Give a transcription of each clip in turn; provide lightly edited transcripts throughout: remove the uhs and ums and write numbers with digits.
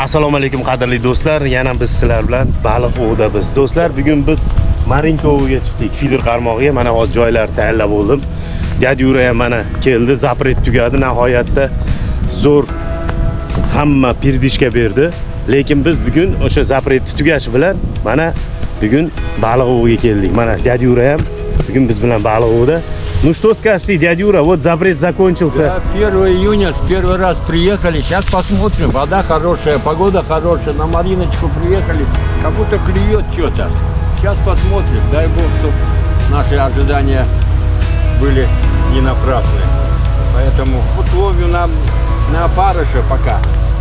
Assalomu alaykum qadrli do'stlar. Yana biz sizlar bilan baliq ovida biz. Do'stlar, bugun biz Marinka oviga chiqdik. Fidir qarmog'iga mana hozir joylar tayyorlab oldim. Dad Yura ham mana keldi, zapret tugadi. Nihoyatda zo'r hamma pirdishga berdi. Lekin biz bugun o'sha zapretni tugashi bilan mana bugun baliq oviga keldik. Mana Dad Yura ham bugun biz bilan baliq ovida. Ну что скажете, дядя Юра, вот запрет закончился. Да, 1 июня с первый раз приехали, сейчас посмотрим, вода хорошая, погода хорошая, на Мариночку приехали, как будто клюет что-то. Сейчас посмотрим, дай бог, чтобы наши ожидания были не напрасны. Поэтому вот ловим нам на опарыша пока.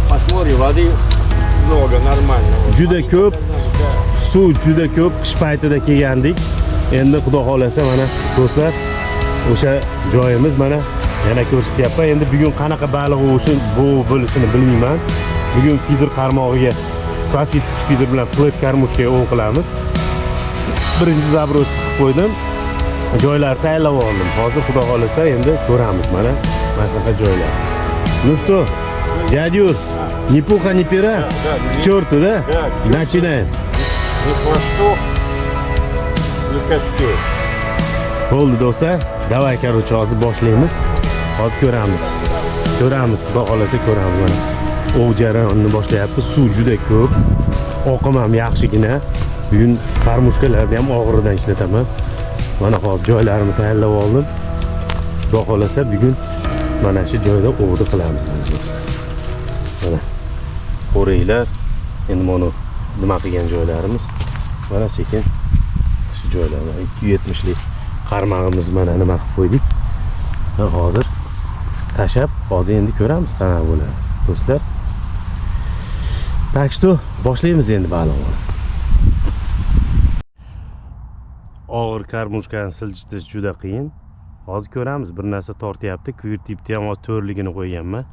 Посмотрим, воды много, нормально. Juda ko'p, suv juda ko'p, qish paytida kelgandik. Endi xudo xolasa mana do'stlar, o'sha joyimiz mana yana ko'rsatyapman. Endi bugun qanaqa baliq bo'lishini bilmayman. Bugun fidir qarmog'iga klassik fidir bilan flat karmushka ov qilamiz. Birinchi zabros qilib qo'ydim. Joylar tayyorlab oldim. Hozir xudo xolasa endi ko'ramiz mana shunaqa joylar. Ну что, дядя Юр, ни пуха, ни пера? К черту, да? Начинаем. Ни хвостов, ни костей. Bo'ldi do'stlar. Davay короче, hozir boshlaymiz. Hozir ko'ramiz. Xudo xolasa ko'ramiz mana. Ov jarayonini boshlayapti. Suv juda ko'p. Oqim ham yaxshigina. Bugun qarmushkalarni ham og'iridan ishlataman. Mana hozir joylarimni tayyorlab oldim. Xudo xolasa bugun mana shu joyda ovni qilamiz biz do'stlar. Mana qo'raylar, endi mana nima qilgan joylarimiz. Mana sekin shu joylarni 270 lik qarmog'imiz mana nima qilib qo'ydik. Hozir tashab, hozir endi ko'ramiz qanaqa bo'ladi do'stlar. Так что boshlaymiz endi baliqni. Og'ir karmushkani siljitish juda qiyin. Hozir ko'ramiz, bir narsa tortyapti. Kuyir tipni ham hozir to'rligini qo'yganman.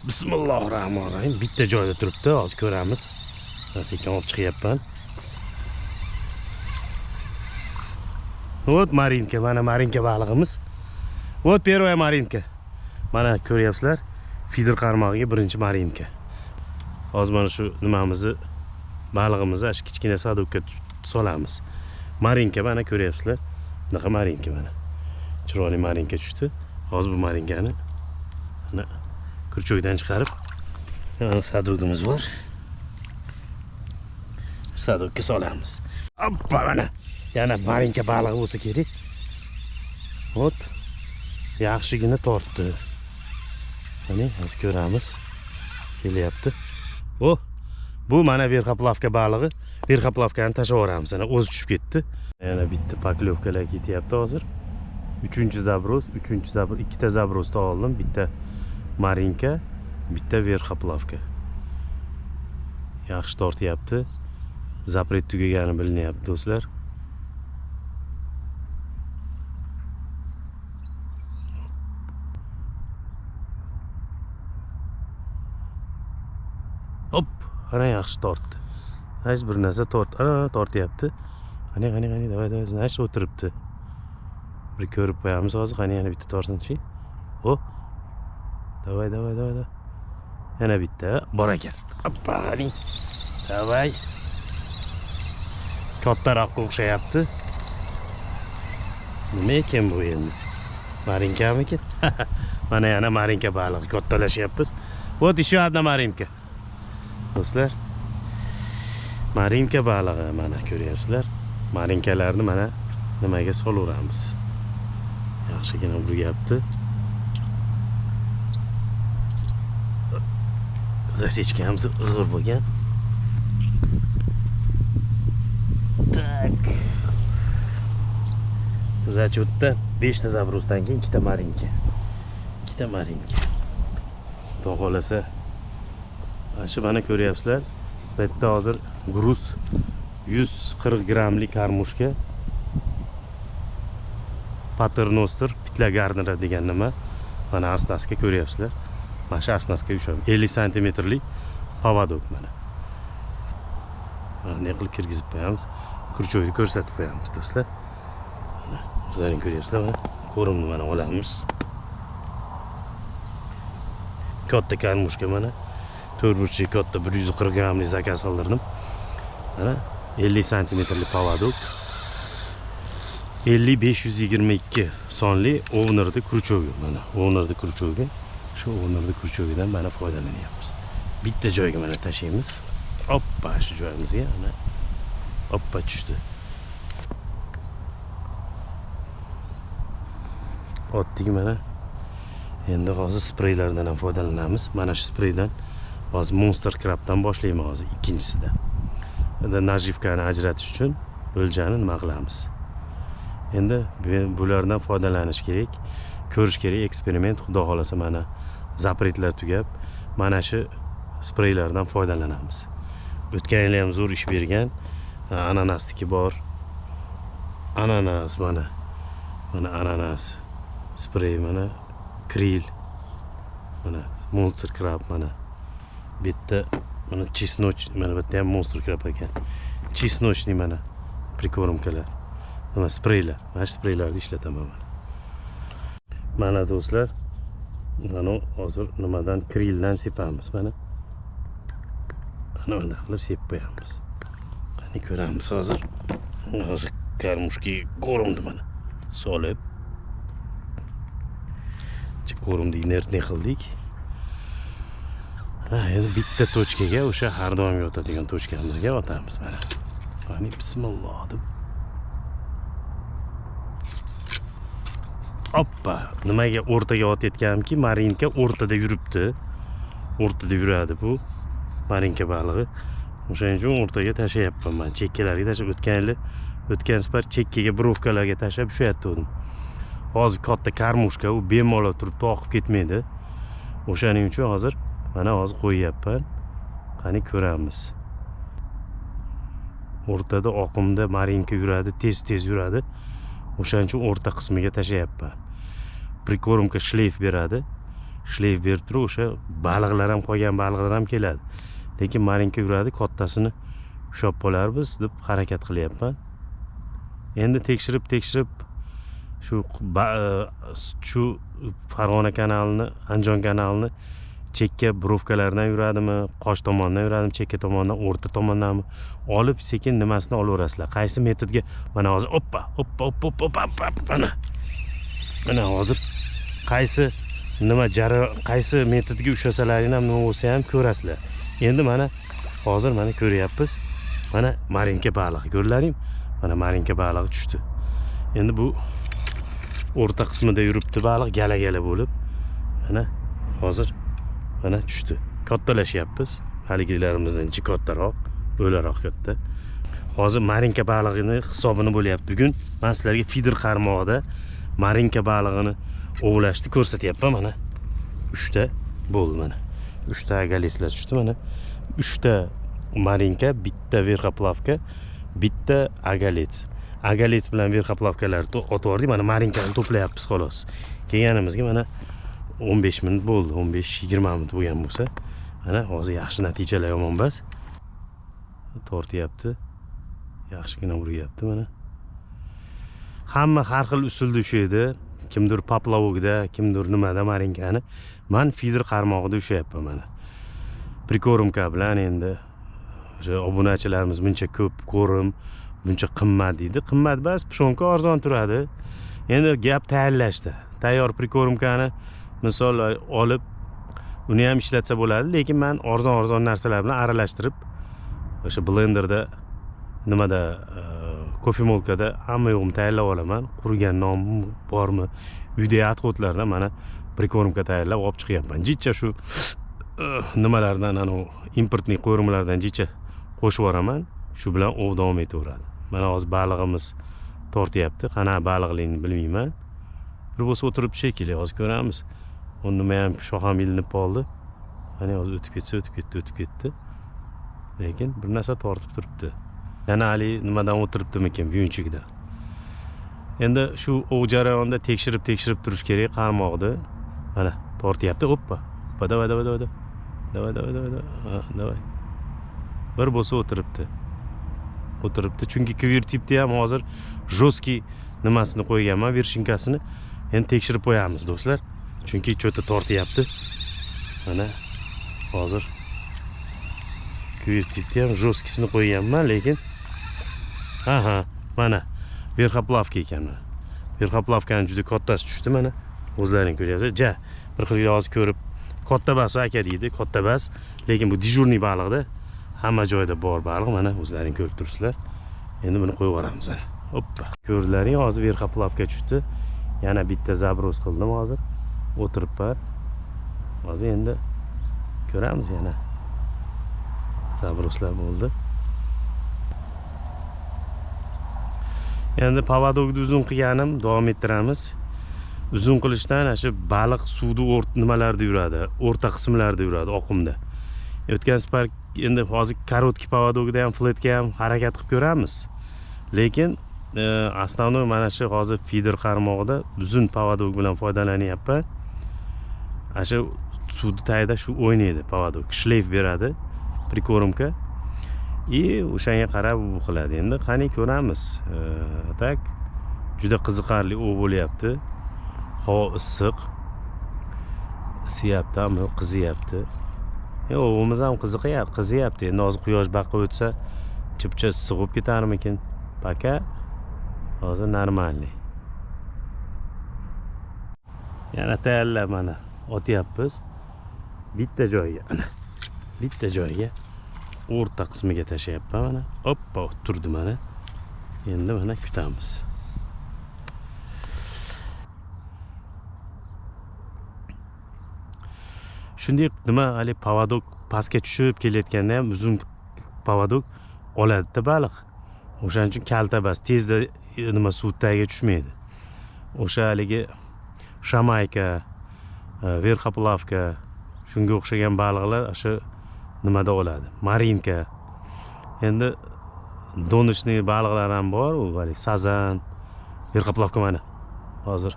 Bismillahirrohmanirrohim. Bitta joyda turibdi, hozir ko'ramiz. Sekin olib chiqyapman. Вот Marinka, mana Marinka balig'imiz. Вот первая Marinka. Mana ko'ryapsizlar, fidir qarmog'iga birinchi Marinka. Hozir mana shu nimamizni, balig'imizni shu kichkina sadokka solamiz. Marinka mana ko'ryapsizlar. Bunaqa Marinka mana. Chiroyli Marinka tushdi. Hozir bu Marinkani mana kurchokdan chiqarib, mana sadokimiz bor. Sadokka solamiz. Hoppa mana. Yana Marinka balig'i bo'lsa kerak. Hop. Yaxshigina tortdi. Mana hozir ko'ramiz. Kelyapti. Oh, bu mana verxoplavka balig'i. Verxoplavkani tashlab yuboramiz. Ana o'zi tushib ketdi. Yana bitta paklovkalar ketyapti hozir. 3-zabros, ikkita zabrosda oldim. Bitta Marinka, bitta verxoplavka. Yaxshi tortyapti. Zapret tugagani bilinyapti do'stlar. Hop, ana yaxshi tortdi. Hech bir narsa tortyapti. Qani, davay, nash o'tiribdi. Bir ko'rib qo'yamiz hozir, qani yana bitta tortsin-chi. Hop. Davay. Yana bitta bor ekan. Hoppa, qani. Davay. Kattaroqqa o'xshayapti. Nima ekan bu endi? Marinkamikin? Mana yana Marinka balig'i kattalashyapmiz. Вот еще одна Marinka. Do'stlar, Marinka balig'i mana ko'ryapsizlar. Marinkalarni mana nimaga solaveramiz. Yaxshigina urgapti. Zasechkamiz zo'r bo'lgan. Tak. Zachotda 5 ta zabrosdan keyin 2 ta Marinka. 2 ta Marinka. Xudo xolasa shu mana ko'ryapsizlar. Bu yerda hozir gruz 140 grammlik karmushka. Paternoster pitla garnera degan nima. Mana asnaska ko'ryapsizlar. Mana shu asnaska 50 santimetrlik поводок mana. Mana qilib kirgizib qo'yamiz. Kurchoyni ko'rsatib qo'yamiz do'stlar. Mana o'zlaring ko'ryapsizlar, mana ko'rimni mana olamiz. Katta karmushka mana to'rtburchak katta 140 grammlik zakaz qildirdim. Mana 50 santimetrlik поводок. 50-522 sonli ovnerda kruchogi. Mana ovnerda kruchogi. Shu ovnerda kruchogidan mana foydalanyapmiz. Bitta joyga mana tashlaymiz. Hoppa, shu joyimizga mana hoppa tushdi. Otdik mana. Endi hozir spreylardan ham foydalanamiz. Mana shu spreydan hozir Monster Crab'dan boshlaymiz hozir ikkinchisida. Endi najivkani ajratish uchun o'ljani nima qilamiz? Endi bulardan foydalanish kerak, ko'rish kerak, eksperiment. Xudo xolasa mana zapretlar tugab, mana shu spreylardan foydalanamiz. O'tgan yil ham zo'r ish bergan. Ananasniki bor. Ananas mana. Mana ananas sprey mana krill. Mana Monster Crab mana. Bitta mana chesnoch, mana bitta ham Monster Crab ekan. Chesnochni mana prikormkalar. Mana spreylar. Mana shu spreylarni ishlataman mana. Mana do'stlar, mana hozir nimadan krilldan sepamiz mana. Mana bunday qilib sepib qo'yamiz. Qani ko'ramiz hozir. Hozir karmushki ko'rimdi mana. Solib. Ko'rimni inertni qildik. Endi bitta tochkaga, o'sha har doim yotadigan tochkamizga otamiz mana. Qani bismillah deb. Hoppa, nimaga o'rtaga otayotganimki, marinka o'rtada yuribdi. O'rtada yuradi bu marinka balig'i. O'shaning uchun o'rtaga tashlayapman men. Chekkalarga tashlab o'tgan safar chekkaga brovkalarga tashlab ushlayotgandim. Hozir katta karmushka, u bemalol turib toqib ketmaydi. O'shaning uchun hozir mana hozir qo'yyapman. Qani ko'ramiz. O'rtada oqimda marinka yuradi, tez yuradi. O'shaning uchun o'rta qismiga tashlayapman. Prikormka shleyf beradi. Shleyf berib turib o'sha baliqlar ham qolgan baliqlar ham keladi. Lekin marinka yuradi, kattasini ushlab qolarmiz deb harakat qilyapman. Endi tekshirib shu Farg'ona kanalini, Andijon kanalini chekka brovkalardan yuradimi, qosh tomondan yuradimi, chekka tomondan, o'rta tomondanmi olib sekin nimasini olaverasizlar. Qaysi metodga mana hozir hoppa mana hozir qaysi metodga ushlasalaring ham nima bo'lsa ham ko'rasizlar. Endi mana hozir mana ko'ryapmiz. Mana marinka balig'i ko'rlaring. Mana marinka balig'i tushdi. Endi bu o'rta qismida yuribdi baliq gala bo'lib. Mana hozir mana tushdi. Kattalashyapmiz. Haligilarimizdan kattaroq, o'laroq katta. Hozir marinka balig'ini hisobini bo'lyapti. Bugun men sizlarga feeder qarmog'ida marinka balig'ini ovlashni ko'rsatyapman mana. 3 ta bo'ldi mana. 3 ta agalislar tushdi mana. 3 ta marinka, bitta verxoplavka, bitta agalets. Agalets bilan verxoplavkalarni otib yubordik. Mana marinkani to'playapmiz xolos. Kelganimizga mana 15 minut bo'ldi, 15-20 minut bo'lgan bo'lsa, mana hozir yaxshi natijalar yomon emas. Tortyapti. Yaxshigina uryapti mana. Hamma har xil usulda ushlaydi. Kimdir poplavogda, kimdir nimada marinkani. Men feeder qarmog'ida ushlayapman mana. Prikormka bilan endi o'sha obunachilarimiz buncha ko'p ko'rim, buncha qimmat deydi. Qimmat emas, pishonka arzon turadi. Endi gap tayyorlashda. Tayyor prikormkani misol olib uni ham ishlatsa bo'ladi, lekin men arzon narsalar bilan aralashtirib o'sha blenderda nimada kofemolkada hamma yo'g'imni tayyorlab olaman. Qurigan non bormi, uyda отходlardan mana prikormka tayyorlab olib chiqyapman. Jicha shu nimalardan importning qo'yrimlardan jicha qo'shib yuboraman. Shu bilan ov davom etaveradi. Mana hozir balig'imiz tortyapti. Qanaqa baliqligini bilmayman. Bir bo'lsa o'tirib shekilli hozir ko'ramiz. U nima ham shoham ilinib qoldi. Mana hozir o'tib ketdi. Lekin bir narsa tortib turibdi. Yana hali nimadan o'tiribdimikin, vyunchikda. Endi shu ov jarayonida tekshirib turish kerak qarmoqni. Mana tortyapti. Hoppa. Davay. Bir bo'lsa o'tiribdi. Chunki kvertipda ham hozir jostki nimasini qo'yganman, vershinkasini. Endi tekshirib qo'yamiz do'stlar. Chunki cho'ta tortyapti. Mana hozir tipda ham жесткисini qo'yganman, lekin aha, mana verxoplavka ekan mana. Verxoplavkani juda kattasi tushdi mana. O'zlaring ko'ryapsiz. Ja, bir xil hozir ko'rib katta bas aka deydi, katta bas, lekin bu dejurniy baliqda. Hamma joyda bor baliq, mana o'zlaring ko'rib turibsizlar. Endi buni qo'yib yuboramiz mana. Hoppa. Ko'rdilaring, hozir verxoplavka tushdi. Yana bitta zabros qildim hozir. O'tiribman. Hozir endi ko'ramiz yana. Zabroslar bo'ldi. Endi поводокni uzun qilganim, davom ettiramiz. Uzun qilishdan shu baliq suvni nimalarda yuradi, o'rta qismlarda yuradi, oqimda. O'tgan safar endi hozir korotkий поводокda ham, fletga ham harakat qilib ko'ramiz. Lekin основной mana shu hozir feeder qarmog'ida uzun поводок bilan foydalanyapman. Shu suvni tagida shu o'ynaydi поводок, shlayf beradi, prikормка. И o'shanga qarab u qiladi. Endi qani ko'ramiz. Tak juda qiziqarli u bo'lyapti. Havo issiq. Isiyaptimi, qiziyapti. O'g'imiz ham qiziyapti. Endi hozir quyosh baqqa o'tsa, chipcha sig'ib ketarmikin? Paka hozir normalniy. Yana tayyorlab mana otyapmiz. Bitta joyga, ana. Bitta joyga o'rta qismiga tashlayapman mana. Hoppa, turdi mana. Endi mana kutamiz. Shunday nima hali поводок pastga tushib kelayotganda ham uzun поводок oladi-da baliq. O'shaning uchun kalta bas, tezda nima suv tagiga tushmaydi. O'sha haligi shamayka, verxoplavka, shunga o'xshagan baliqlar o'sha nimada oladi. Marinka. Endi donishniy baliqlar ham bor, u sazan, verxoplavka mana. Hozir.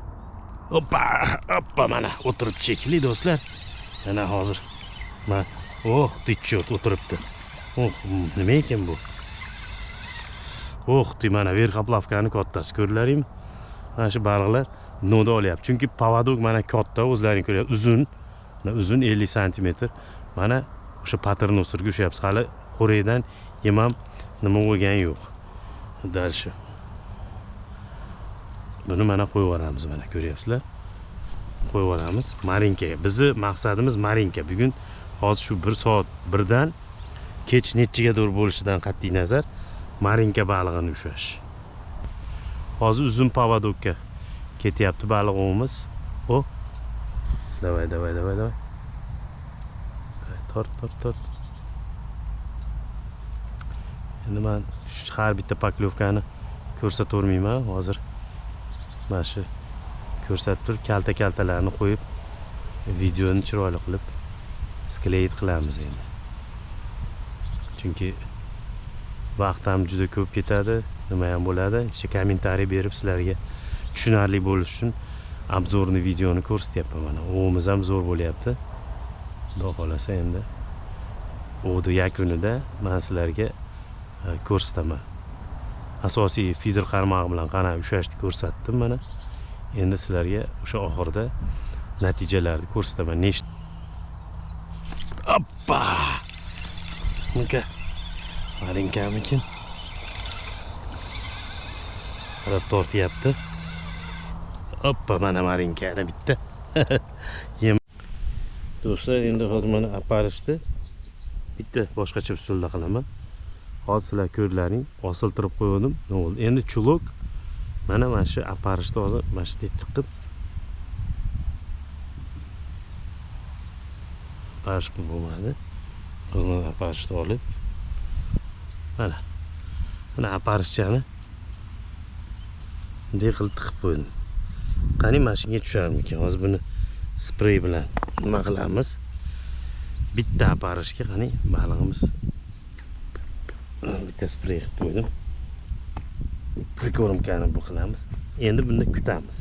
Hoppa, mana o'tirib chekli do'stlar. Mana hozir. Mana tichot o'tiribdi. Nima ekan bu? Mana verxoplavkani kattasi ko'rdilaringmi? Mana shu baliqlar dnoda olyapti. Chunki поводок mana katta, o'zlaring ko'ryapsiz, uzun. Mana uzun 50 sm. Mana o'sha pattern o'stirga ushyapsiz. Hali xo'raydan yemam nima bo'lgan yo'q. Dal shu. Buni mana qo'yib yuboramiz, mana ko'ryapsizlar. Qo'yib yuboramiz marinkaga. Bizi maqsadimiz marinka. Bugun hozir shu 1 soat 1dan kech nechigadir bo'lishidan qat'iy nazar marinka balig'ini ushlash. Hozir uzun поводокka ketyapti balig'imiz. Давай. Tort. Endi men har bitta paklovkani ko'rsatavermayman hozir. Mana shu ko'rsatib turib, kalta-kaltalarni qo'yib videoni chiroyli qilib skleyit qilamiz endi. Chunki vaqt ham juda ko'p ketadi, nima ham bo'ladi. Ichga kommentariy berib sizlarga tushunarli bo'lishi uchun obzorni videoni ko'rsatyapman mana. O'g'imiz ham zo'r bo'lyapti. Xudo xolasa endi o'di yakunida men sizlarga ko'rsataman. Asosiy feeder qarmog'i bilan qana ushlashni ko'rsatdim mana. Endi sizlarga o'sha oxirida natijalarni ko'rsataman. Hoppa! Bunga marinkamikin? Qarab tortyapti. Hoppa, mana marinkani bitta. Do'stlar, endi hozir mana aparishdi. Bitta boshqacha usulda qilaman. Hozir sizlar ko'rlaring, osiltirib qo'ydim. Ne bo'ldi? Endi chuluk mana shu aparishda hozir mana shu chiqib aparish bo'lmadi. Buni aparishda olib mana aparishchani bunday qilib tiqib qo'ydim. Qani mashinaga tusharmikan? Hozir buni sprey bilan nima qilamiz? Bitta aparishga qani balig'imiz bitta sprey qilib qo'ydim. Prikормkani bu qilamiz. Endi bunda kutamiz.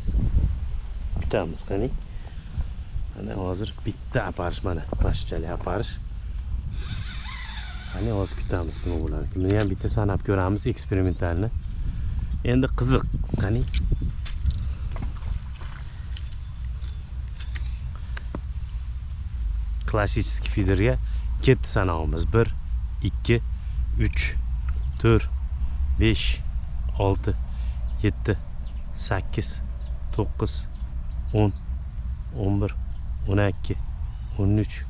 Qani. Mana hozir bitta aparish mana mashchalik aparish. Qani hozir kutamiz nima bo'ladi. Buni ham bitta sanab ko'ramiz eksperimentalni. Endi qiziq. Qani. Klassik feederga ketdi sanavimiz 1 2, 3, 4, 5, 6, 7, 8, 9, 10, 11, 12, 13,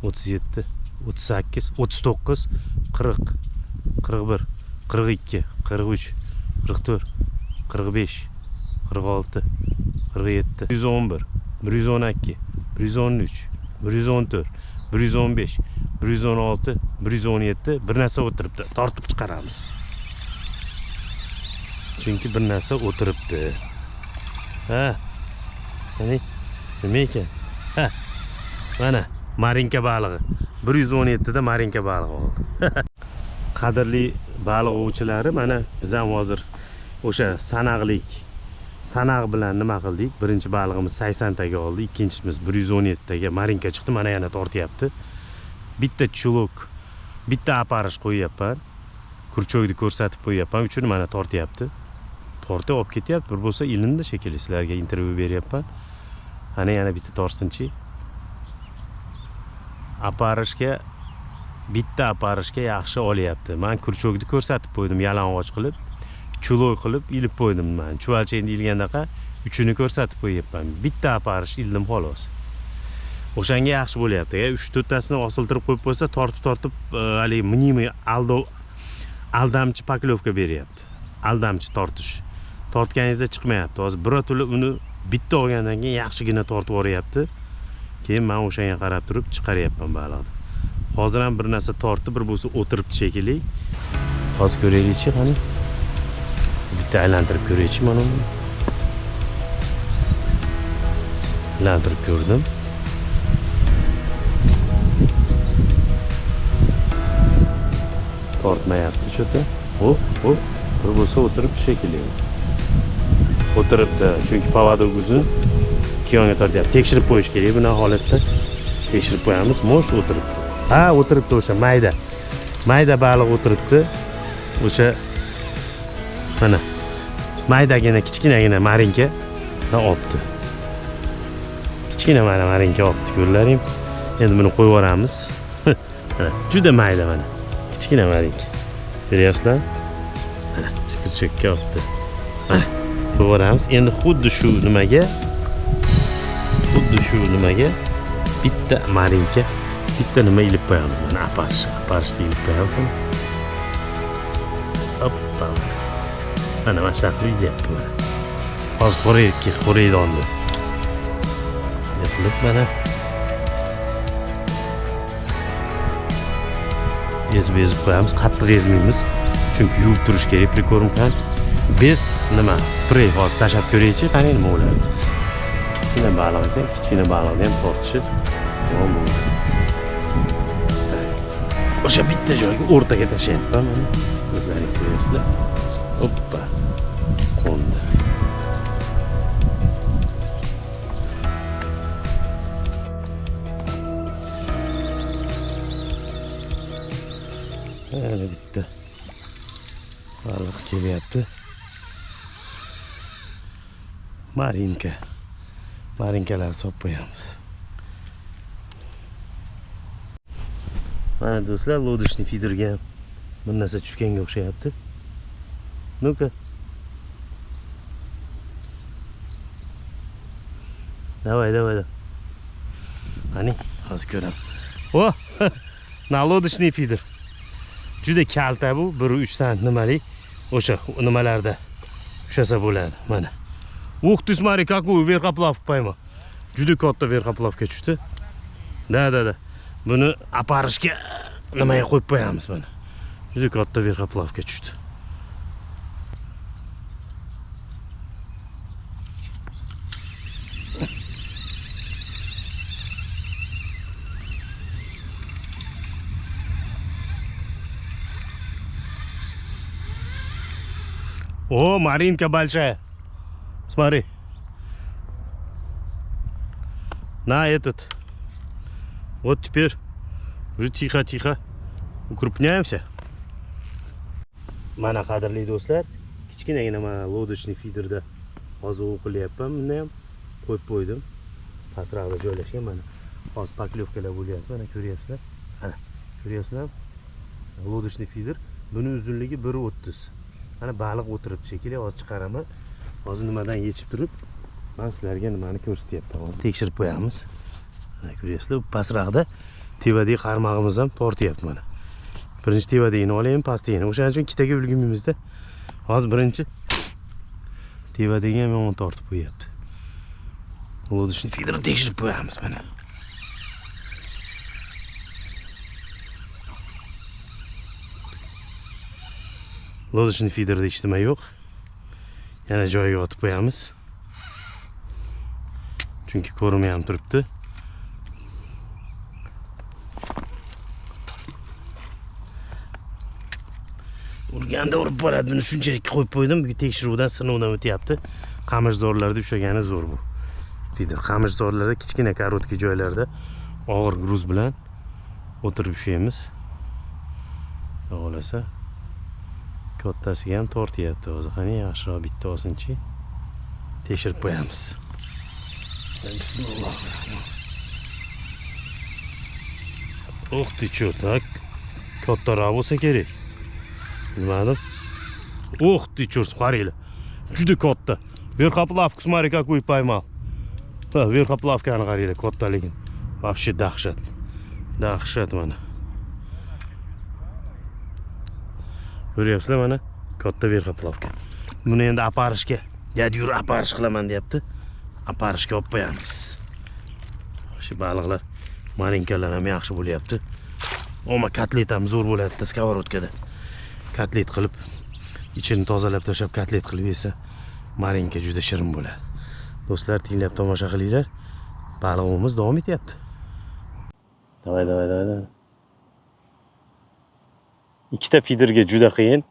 37, 38, 39, 40, 41, 42, 43, 44, 45, 46, 47, 111, 112, 113, 114, 115, 116, 117 bir narsa o'tiribdi. Tortib chiqaramiz. Chunki bir narsa o'tiribdi. Ha. Qani, nima ekan? Ha. Mana marinka balig'i. 117 da marinka balig'i oldi. Qadrli baliq ovchilari, mana biz ham hozir o'sha sanaq bilan nima qildik? Birinchi balig'imiz 80 taga oldi, ikkinchimiz 117 taga marinka chiqdi. Mana yana tortyapti. Bitta chuluk, bitta aparish qo'yyapman. Kurchokni ko'rsatib qo'yyapman. Uchun mana tortyapti. Tortib olib ketyapti. Bir bo'lsa ilindi shekilli, sizlarga intervyu beryapman. Ana yana bitta torsinchi. Aparishga bitta aparishga yaxshi olyapti. Men kurchokni ko'rsatib qo'ydim, yalang'och qilib, chuloy qilib ilib qo'ydim men. Chuvalchangni ilgandaqa uchini ko'rsatib qo'yyapman. Bitta aparish ildim xolos. O'shanga yaxshi bo'lyapti. 3-4 tasini osiltirib qo'yib qo'ysa, tortib hali minimi aldamchi paklovka beryapti. Aldamchi tortish. Tortganingizda chiqmayapti. Hozir birato'la uni bitta olgandan keyin yaxshigina tortib yuboryapti. Keyin men o'shanga qarab turib chiqaryapman baliqni. Hozir ham bir narsa tortib, bir bo'lsa o'tiribdi shekilli. Hozir ko'raylik-chi, qani. Bitta aylantirib ko'raylik-chi mana buni. Aylantirib ko'rdim. Tortmayapti cho'ta. Hop, bir bo'lsa o'tiribdi shekilli. O'tiribdi, chunki поводок uzun. Kiyonga tortyapti. Tekshirib qo'yish kerak buni holatda. Tekshirib qo'yamiz, mo'sh o'tiribdi. Ha, o'tiribdi o'sha mayda baliq o'tiribdi. O'sha mana maydagina kichkinagina marinka olibdi. Kichkina mana marinka olibdi, ko'rlaring. Endi buni qo'yib yuboramiz. Mana juda mayda mana. Kichkina marinka. Ko'ryapsizlar? Mana shikirchakka olibdi. Mana qo'yib yuboramiz. Endi xuddi shu nimaga bitta marinka, bitta nima ilib qo'yamiz. Mana aparishni ilib qo'yamiz. Hoppa. Mana mashaqli deyapti mana. Hozir qo'raydonni. Qilib mana ezib qo'yamiz. Qattiq ezmaymiz. Chunki yuvib turish kerak prikormkan. Biz nima sprey hozir tashab ko'raychi, qani nima bo'ladi. Kichkina baliq ekan, kichkina baliqni ham tortishi tamom bo'ladi. O'sha bitta joyga o'rtaga tashlayapman mana. O'zlaringiz ko'ryapsizlar. Hoppa. Qo'ndi. Mana bitta baliq kelyapti. Marinkalar solib qo'yamiz. Mana do'stlar, lodishni fiderga bir narsa tushganga o'xshayapti. Ну-ка. Давай. Qani, hozir ko'raman. O, na lodishni fider. Juda kalta bu, 1-3 sant nimalik. O'sha nimalarda ushasa bo'ladi. Mana. Ух ты, смотри, какую верхоплавку поймал. Juda katta verxoplavka tushdi. Da. Buni aparishga nimaga qo'yib qo'yamiz mana. Juda katta verxoplavka tushdi. О, маринка большая. Смотри. На этот. Вот теперь уже тихо укрупняемся. Mana qadrli do'stlar, kichkinagina mana lodishni fiderda hozir o'qilyapman. Buni ham qo'yib qo'ydim. Pastroqda joylashgan mana. Hozir paklovkalar bo'lyapti. Mana ko'ryapsizlar. Mana ko'ryapsizlar. Lodishli feeder. Buni uzunligi 1.30. Mana baliq o'tiribdi shekilli, hozir chiqaraman. Hozir nimadan yechib turib, men sizlarga nimani ko'rsatyapman. Hozir tekshirib qo'yamiz. Mana ko'ryapsizlar, pastroqda tevadagi qarmog'imiz ham tortyapti mana. Birinchi tevadagini olaymi, pastdagini. O'shaning uchun ikkitaga ulgurmaymizda. Hozir birinchi tevadagi ham yomon tortib qo'yapti. Lodishli feederni tekshirib qo'yamiz mana. Lodishli feederda hech nima yo'q. Yana joyiga otib qo'yamiz. Chunki ko'rinmay ham turibdi. Urganda urib bo'ladi. Buni shunchalik qo'yib qo'ydim. Bu tekshiruvdan, sinovdan o'tyapti. Qamishzorlarda ushlagani zo'r bu. Feeder qamishzorlarda kichkina korotka joylarda og'ir gruz bilan o'tirib ushlaymiz. Xohlasa kattasiga ham tortyapti hozir. Qani yaxshiroq bitta olsinchi. Tekshirib qo'yamiz. Bismillah. Ты чё, так? Kattaroq bo'lsa kerak. Nimadir? Ты чё, qaranglar. Juda katta. Verxoplawka, смотри, какой поймал. Verxoplawkani qaranglar, kattaligini. Вообще dahshat. Dahshat mana. Ko'ryapsizlar mana, katta verxoplawka. Buni endi aparishga, "Dad, yur aparish qilaman" deyapti. Aparishga olib qo'yamiz. Shu baliqlar malinkalar ham yaxshi bo'lyapti. Oma kotlet ham zo'r bo'ladi skоворodkada. Kotlet qilib, ichini tozalab tashlab kotlet qilib yesa, malinka juda shirin bo'ladi. Do'stlar, tinglab tomosha qilinglar. Balig'imiz davom etyapti. Davay. Ikkita feederga juda qiyin.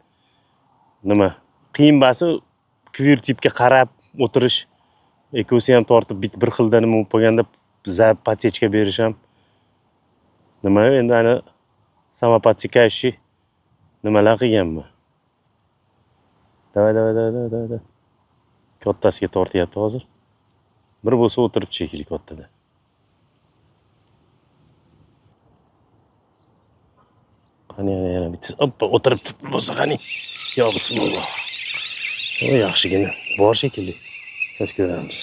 Nima? Qiyin bo'lsa, kvirtipga qarab o'tirish, ekosi ham tortib bir xilda nima bo'lib qolganda zab patsechka berish ham nima endi ana samopatsikayshi nimalar qilganman. Davay. Kattasiga tortyapti hozir. Bir bo'lsa o'tirib shekilli kattada. Qani yana bitta. Oppa, o'tiribdi bo'lsa qani. Yo bismillah. O yaxshigina bor shekilli. Hech ko'ramiz.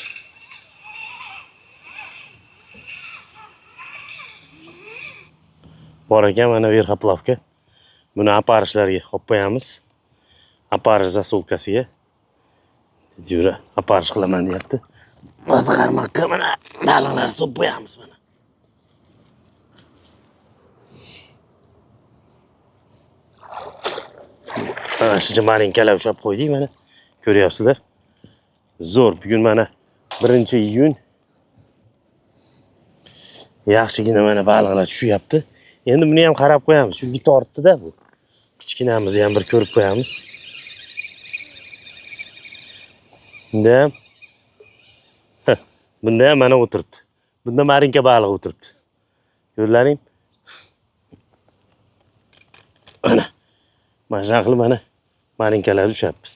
Bor ekan mana verxoplawka. Buni aparishlarga qo'yib qo'yamiz. Aparish zasolkasiga. Yura, aparish qilaman deyapti. Hozir qarmoqqa mana baliqlar solib qo'yamiz mana. Shuncha malinkalar ushlab qo'ydik mana. Ko'ryapsizlar. Zo'r. Bugun mana 1-iyun. Yaxshigina mana baliqlar tushyapti. Endi buni ham qarab qo'yamiz. Chunki tortdi-da bu. Kichkinamizni ham bir ko'rib qo'yamiz. Bunda ham mana o'tiribdi. Bunda marinka baliq o'tiribdi. Ko'rlaring? Mana. Mana qilib mana marinkalar ushyapmiz.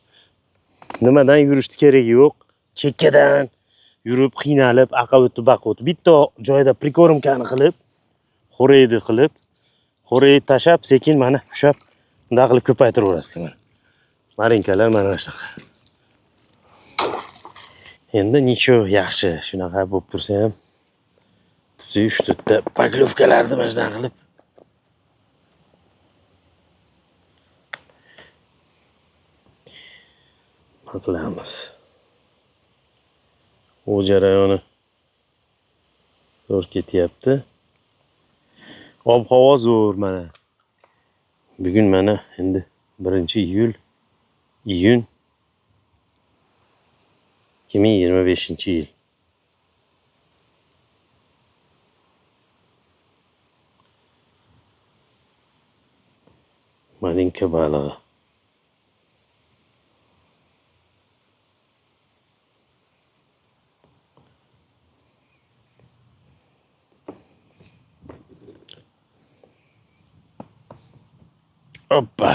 Nimadan yurishni keragi yo'q. Chekkadan yurib, qiynalib, aqa o'tib, baqa o'tib. Bitta joyda prikormkani qilib, xo'raydi qilib, xo'rayni tashab, sekin mana ushab, bunday qilib ko'paytiraverasiz mana. Marinkalar mana shunaqa. Endi nicho yaxshi, shunaqa bo'lib tursa ham 3 ta poklovkalarni mana shunday qilib qilamiz. O jarayoni zo'r ketyapti. Ob-havo zo'r mana. Bugun mana endi 1-iyul 2025-yil. Malinka balig'i. Oppa.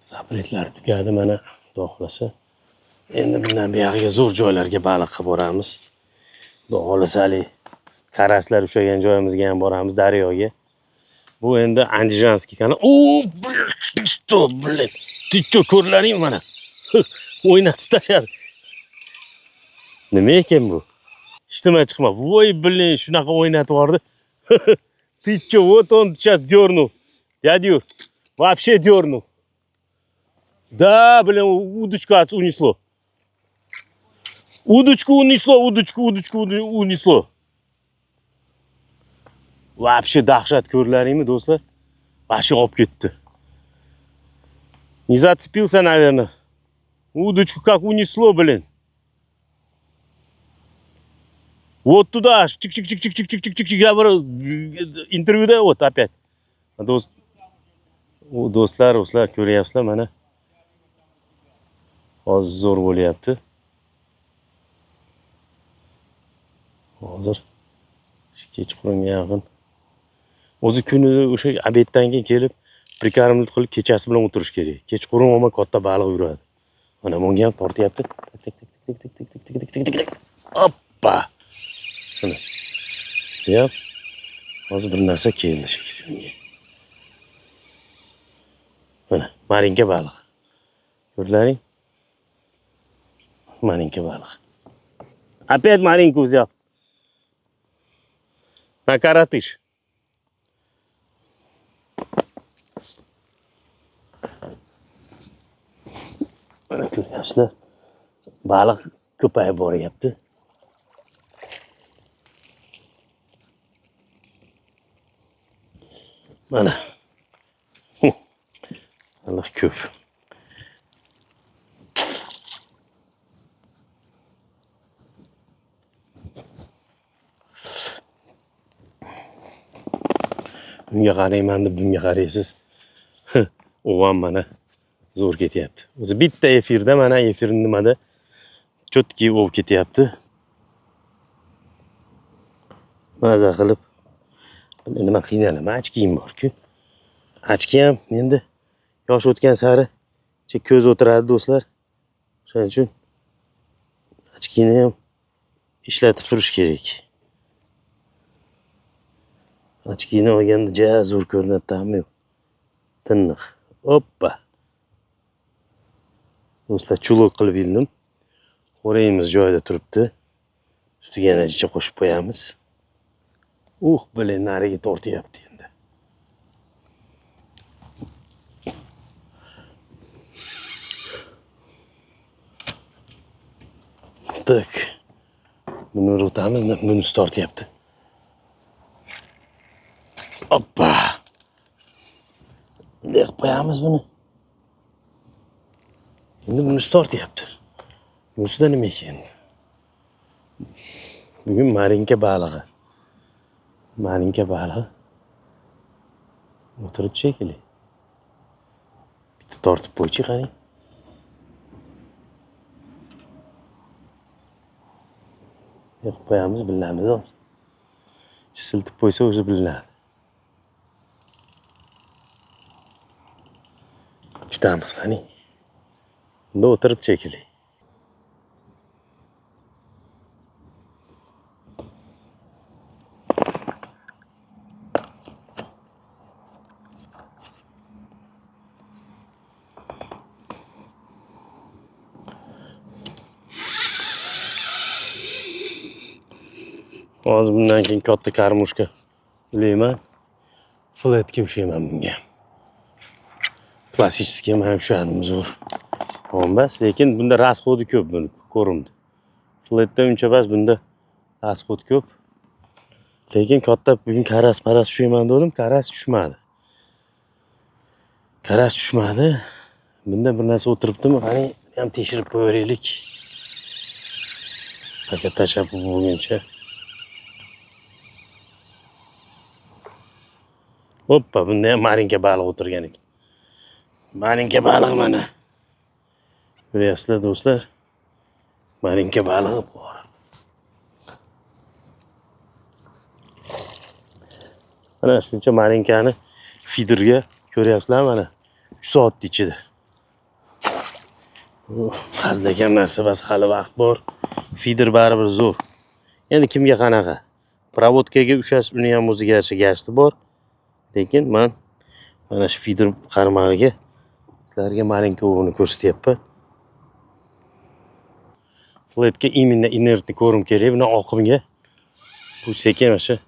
Zapretlar tugadi mana, xudo xolasa. Endi bundan buyog'iga zo'r joylarga baliqqa boramiz. Xudo xohlasa haligi karaslar ushlagan joyimizga ham boramiz, daryoga. Bu endi Andijanskiy kanal. Блин, ты что, ko'rlaring mana? O'ynatib tashladi. Nima ekan bu? Hech nima chiqma. Voy, блин, shunaqa o'ynatib yubordi. Ты что, вот он сейчас дернул. Дядю, вообще дернул. Да, блин, удочку унесло. Удочку унесло. Вообще dahshat, ko'rlaringmi do'stlar? Вообще olib ketdi. Не зацепился, наверное. Удочку как унесло, блин. Вот туда, чик-чик-чик-чик-чик-чик-чик. Я говорю, интервьюда вот опять. Do'stlar, ko'ryapsizlar mana. Hozir zo'r bo'lyapti. Hozir kechqurunga yaqin. O'zi kuni o'sha obeddan keyin kelib, prikормлить qilib kechasi bilan o'tirish kerak. Kechqurun o'ma katta baliq yuradi. Mana bunga ham tortyapti. Tik. Hoppa. Mana. Yap. Hozir bir narsa keldi shekilli. Mana, marinka baliq. Ko'rlaring? Marinka baliq. Опять маленькую взял. На каратыш. Mana ko'ryapsizlar. Baliq ko'payib boryapti. Mana. Baliq ko'p. Bunga qarayman deb bunga qaraysiz. U ham mana zo'r ketyapti. O'zi bitta efirda mana efir nimada chotki olib ketyapti. Maza qilib. Nima qiynalaman, ochkiyim bor-ku. Ochki ham endi yosh o'tgan sari ko'z o'tiradi do'stlar. Shuning uchun ochkini ham ishlatib turish kerak. Ochkini olganda ja zo'r ko'rinadi, tammi. Tiniq. Hoppa. Do'stlar, chuluk qilib ildim. Xo'rayimiz joyida turibdi. Ustiga yana jicha qo'shib qo'yamiz. Bilin nariga tortyapti endi. Tak. Buni o'tamiz, bunisi tortyapti. Hoppa. Bunday qilib qo'yamiz buni. Endi bunisi tortyapti. Bunisida nima ekan? Bugun marinka balig'i. Marinka balig'i. O'tiribdi shekilli. Bitta tortib qo'ychi, qarang. Yo'q, qo'yamiz, bilamiz hozir. Siltib qo'ysa o'zi bilinadi. Kutamiz, qani. Bunda o'tiribdi shekilli. Hozir bundan keyin katta karmushka ulayman. Flatga ushlayman bunga. Klassический ham ushladim zo'r. Bo'lmas, lekin bunda rasxodi ko'p buni ko'rimdi. Flatda uncha bas, bunda rasxod ko'p. Lekin katta bugun karas ushlayman dedim, karas tushmadi. Bunda bir narsa o'tiribdimi? Qani ham tekshirib qo'yaylik. Paket tashlab bo'lguncha. Hoppa, bunda ham marinka baliq o'tirgan ekan. Marinka baliq mana. Ko'ryapsizlar do'stlar? Marinka balig'i bor. Mana shuncha marinkani feederga ko'ryapsizlar mana 3 soat ichida. Hazlagan narsa bas, hali vaqt bor. Feeder baribir zo'r. Endi kimga qanaqa? Provodkaga ushash uni ham o'ziga yarasha gashti bor. Lekin men mana shu feeder qarmog'iga sizlarga malinka o'g'ini ko'rsatyapman. Fletga именно inertni ko'rim kerak, buni oqimga. Bu sekin o'sha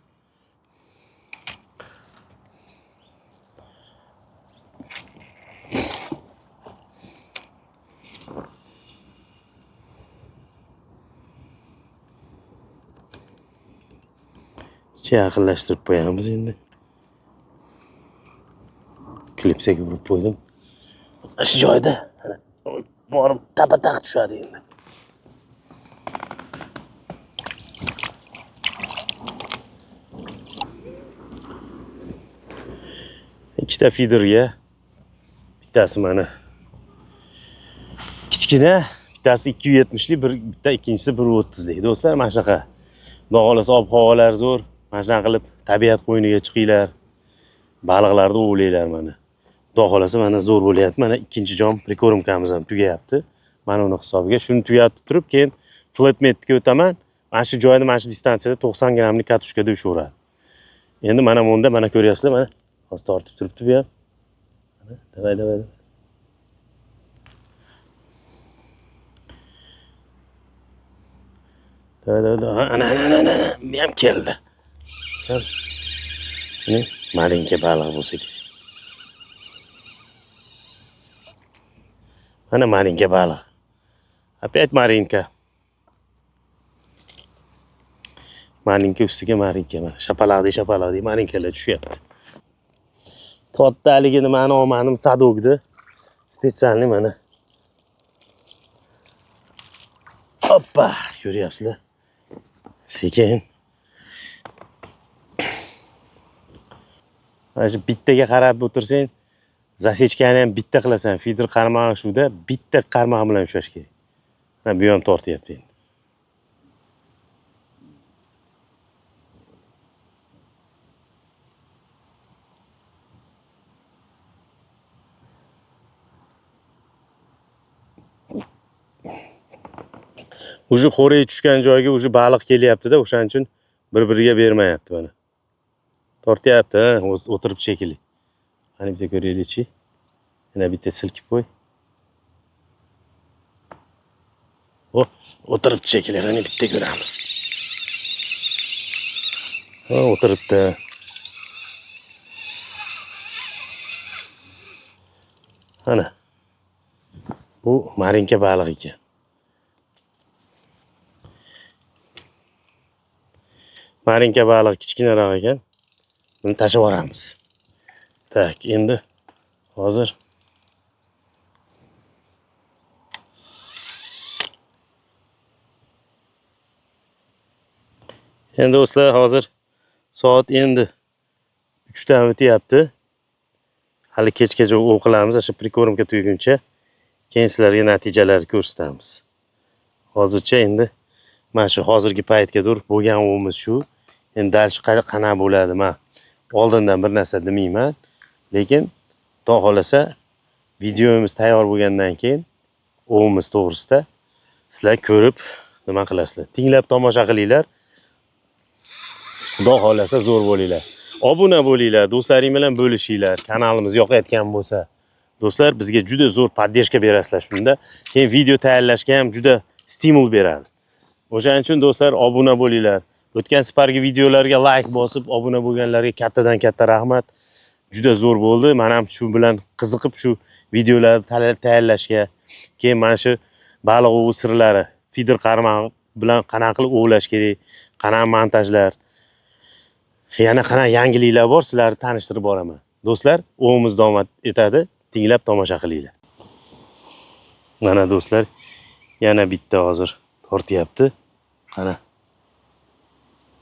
yaqinlashtirib qo'yamiz endi. Klipsaga urib qo'ydim. Shu joyda borib tapa-taq tushadi endi. Ikkita feederga, bittasi mana kichkina, bittasi 270 lik, bitta ikkinchisi 130 lik. Do'stlar, mana shunaqa. Xudo xolasa ob-havolar zo'r. Mana shunaqa qilib tabiat qo'yniga chiqinglar. Baliqlarni ovlaylar mana. Xudo xolasa mana zo'r bo'lyapti. Mana ikkinchi jom prikormkamiz ham tugayapti. Mana uni hisobiga shuni tugatib turib, keyin flatmetga o'taman. Mana shu joyda, mana shu distansiyada 90 grammlik katushkada ushaveradi. Endi mana bunda mana ko'ryapsizlar, mana hozir tortib turibdi bu ham. Davay. Ana. Bu ham keldi. Ne? Malinka baliq bo'lsa kerak. Mana malinka baliq. Опять malinka. Malinka ustiga malinka. Mana shapalaqdi malinkalar tushyapti. Kattaligini mani olmadim sadogda. Spesialni mana. Hoppa, ko'ryapsizlar. Sekin. Mana shu bittaga qarab o'tirsang, zasechkani ham bitta qilasan. Feeder qarmog'i shuda, bitta qarmoq bilan ushlash kerak. Mana bu ham tortyapti endi. O'sha xo'rey tushgan joyga o'sha baliq kelyapti-da, o'shaning uchun bir-biriga bermayapti mana. Tortyapti, o'tirib shekilli. Qani bitta ko'raylik-chi. Yana bitta silkib qo'y. O'tiribdi shekilli, qani bitta ko'ramiz. O'tiribdi. Ana. Bu marinka baliq ekan. Marinka baliq kichkinaroq ekan. Buni tashib yuboramiz. Tak, endi hozir do'stlar, hozir soat endi 3 dan o'tyapti. Hali kechgacha ov qilamiz, o'sha prikormka tugaguncha. Keyin sizlarga natijalarni ko'rsatamiz. Hozircha endi mana shu hozirgi paytga dur bo'lgan ovimiz shu. Endi dalshi qanaqa bo'ladi, men oldindan bir narsa demayman, lekin xudo xolasa videomiz tayyor bo'lgandan keyin ovimiz to'g'risida sizlar ko'rib nima qilasizlar. Tinglab tomosha qilinglar. Xudo xolasa zo'r bo'linglar. Obuna bo'linglar, do'stlaring bilan bo'lishinglar. Kanalimiz yoqayotgan bo'lsa, do'stlar, bizga juda zo'r podдержка berasizlar shunda. Keyin video tayyorlashga ham juda stimul beradi. O'shaning uchun do'stlar, obuna bo'linglar. O'tgan safargi videolarga like bosib, obuna bo'lganlarga kattadan katta rahmat. Juda zo'r bo'ldi. Men ham shu bilan qiziqib shu videolarni tayyorlashga, keyin mana shu baliq ovi sirlari, feeder qarmoq bilan qanaqa qilib ovlash kerak, qanaqa montajlar, yana qanaqa yangiliklar bor, sizlarni tanishtirib boraman. Do'stlar, ovimiz davom etadi. Tinglab tomosha qilinglar. Mana do'stlar, yana bitta hozir tortyapti.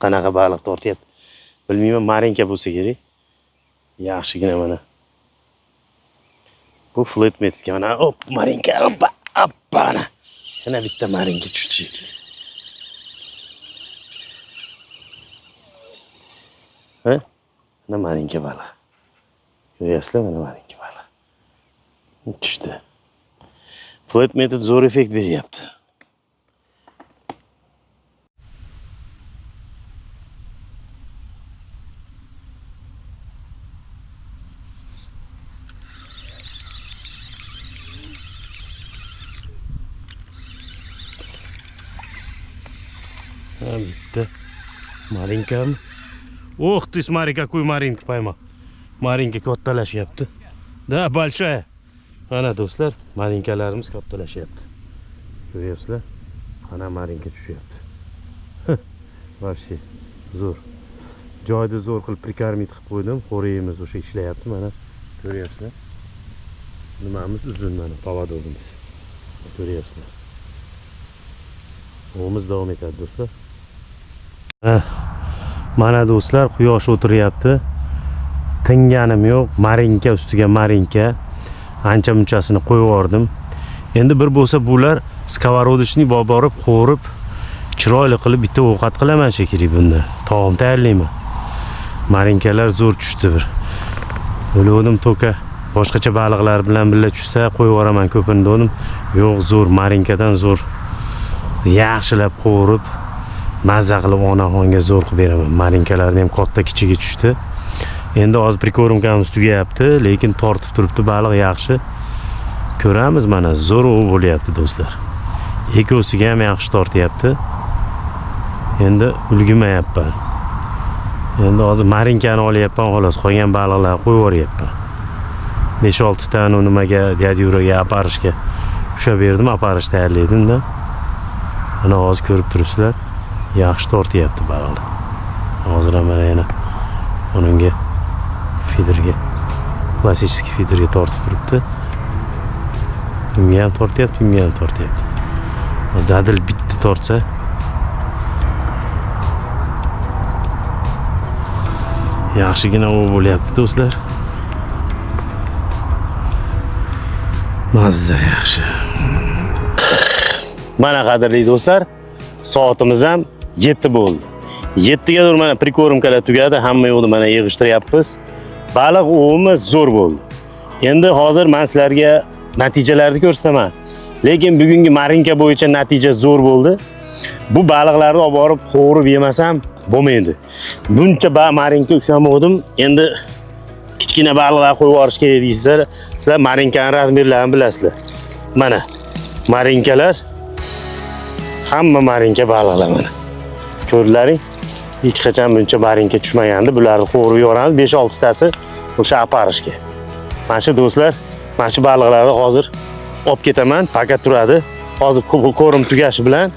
Qanaqa baliq tortyapti. Bilmayman, marinka bo'lsa kerak. Yaxshigina mana. Bu flatmetga mana hop marinka, hoppa, mana. Yana bitta marinka tushdi shekilli. Mana marinka baliq. Ko'ryapsizlar, mana marinka baliq. Tushdi. Fluid metod zo'r effekt beryapti. Bitta marinkami? Ох ты, смотри, какую маринку поймал. Marinka kattalashyapti. Da, большая. Mana do'stlar, marinkalarimiz kattalashyapti. Ko'ryapsizlar? Mana marinka tushyapti. Вообще zo'r. Joyda zo'r qilib prikarmit qilib qo'ydim. Qo'rayimiz o'sha ishlayapti, mana ko'ryapsizlar. Nimamiz uzun, mana поводогimiz. Ko'ryapsizlar. O'miz davom etadi do'stlar. Mana do'stlar, quyosh o'tiryapti. Tinganim yo'q, marinka ustiga marinka. Ancha munchasini qo'yib yubordim. Endi bir bo'lsa bular skовородочный borib qo'rib, chiroyli qilib bitta ovqat qilaman shekilli bunda. Taom tayyorlayman. Marinkalar zo'r tushdi bir. O'yladim to'ka boshqacha baliqlar bilan birga tushsa qo'yib yuboraman ko'pini dedim. Yo'q, zo'r marinkadan zo'r. Yaxshilab qo'rib, mazza qilib onaxonga zo'r qilib beraman. Marinkalarni ham katta kichigi tushdi. Endi hozir prikormkamiz tugayapti, lekin tortib turibdi baliq yaxshi. Ko'ramiz, mana zo'r bo'lyapti do'stlar. Ekosiga ham yaxshi tortyapti. Endi ulgurmayapman. Endi hozir marinkani olyapman, xolos qolgan baliqlarni qo'yib yuboryapman. 5-6 tani nimaga Dyadyuraga aparishga ushlab berdim, aparish tayyorladim-da. Mana hozir ko'rib turibsizlar, yaxshi tortyapti baliqlar. Hozir ham mana yana uningga fiderga, klassik fiderga tortib turibdi. Unga ham tortyapti, unga ham tortyapti. Dadil bitta tortsa yaxshigina u bo'lyapti do'stlar. Mazza yaxshi. Mana qadrli do'stlar, soatimiz ham 7 bo'ldi. 7 ga dur mana prikormkalar tugadi, hamma yo'qni mana yig'ishtiryapmiz. Baliq ovimiz zo'r bo'ldi. Endi hozir men sizlarga natijalarni ko'rsataman. Lekin bugungi marinka bo'yicha natija zo'r bo'ldi. Bu baliqlarni olib borib qo'rib yemasam bo'lmaydi. Buncha marinka ushlamadim. Endi kichkina baliqlar qo'yib yuborish kerak deysizlar. Sizlar marinkaning razmerlarini bilasizlar. Mana marinkalar, hamma marinka baliqlar mana. Ko'rdilaring? Hech qachon buncha marinka tushmagandi. Bularni qo'rib yoramiz, 5-6 tasi o'sha aparishga. Mana shu do'stlar, mana shu baliqlarni hozir olib ketaman, pakat turadi. Hozir ko'rim tugashi bilan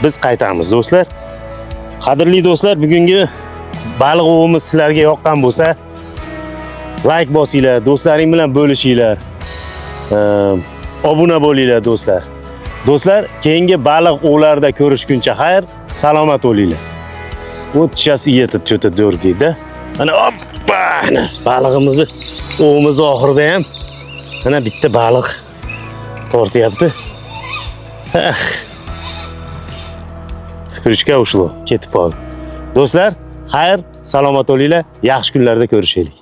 biz qaytamiz do'stlar. Qadrli do'stlar, bugungi baliq ovimiz sizlarga yoqqan bo'lsa, like bosinglar, do'stlaring bilan bo'lishinglar. Obuna bo'linglar do'stlar. Do'stlar, keyingi baliq ovlarida ko'rishguncha xayr, salomat bo'linglar. Вот сейчас yetib cho'ta do'rgida. Mana hoppa, balig'imizni ovimiz oxirida ham mana bitta baliq tortyapti. Skrichka ushlo, ketib qoldi. Do'stlar, xayr, salomat bo'linglar, yaxshi kunlarda ko'rishaylik.